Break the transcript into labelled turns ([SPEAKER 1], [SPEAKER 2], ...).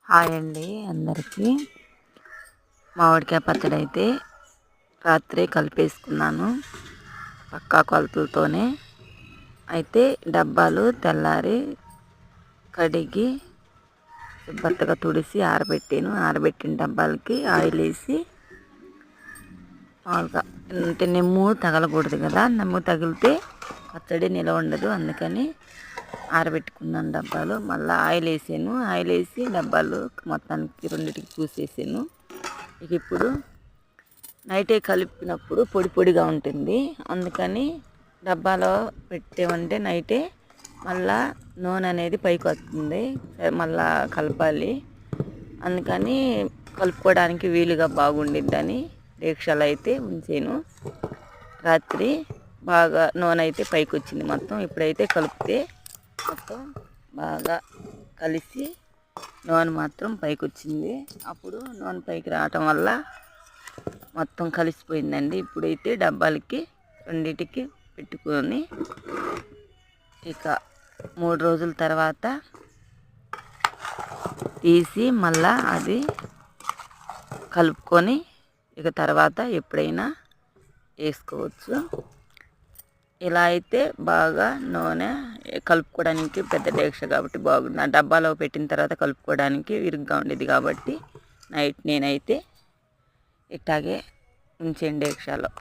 [SPEAKER 1] Hi అండి అందరికీ. మామిడికాయ పచ్చడి అయితే రాత్రి కలిపేసుకున్నాను పక్కా కొలతలతోనే. అయితే డబ్బాలు తెల్లారి కడిగి శుభ్రతగా తుడిసి ఆరబెట్టాను. ఆరబెట్టిన డబ్బాలకి ఆయిల్ వేసి మామూలుగా అంటే నెమ్ము తగలకూడదు కదా, నెమ్ము తగిలితే పచ్చడి నిలవ ఉండదు. అందుకని ఆరబెట్టుకున్నాను డబ్బాలు. మళ్ళీ ఆయిల్ వేసాను. ఆయిల్ వేసి డబ్బాలు మొత్తానికి రెండింటికి పూసేసాను. ఇక ఇప్పుడు నైటే కలిపినప్పుడు పొడి పొడిగా ఉంటుంది. అందుకని డబ్బాలో పెట్టామంటే నైటే మళ్ళా నూనె అనేది పైకి వస్తుంది, మళ్ళా కలపాలి. అందుకని కలుపుకోవడానికి వీలుగా బాగుండిద్దని డేక్షాలు అయితే ఉంచాను. రాత్రి బాగా నూనె అయితే పైకి వచ్చింది మొత్తం. ఇప్పుడైతే కలిపితే మొత్తం బాగా కలిసి నూనె మాత్రం పైకి వచ్చింది. అప్పుడు నూనె పైకి రావటం వల్ల మొత్తం కలిసిపోయిందండి. ఇప్పుడైతే డబ్బాలకి రెండింటికి పెట్టుకొని ఇక 3 రోజుల తర్వాత తీసి మళ్ళా అది కలుపుకొని ఇక తర్వాత ఎప్పుడైనా వేసుకోవచ్చు. ఇలా అయితే బాగా నూనె కలుపుకోవడానికి పెద్ద డేక్ష కాబట్టి బాగుంది. ఆ డబ్బాలో పెట్టిన తర్వాత కలుపుకోవడానికి విరుగ్గా ఉండేది కాబట్టి నేనైతే ఇట్లాగే ఉంచండి డేక్షాలో.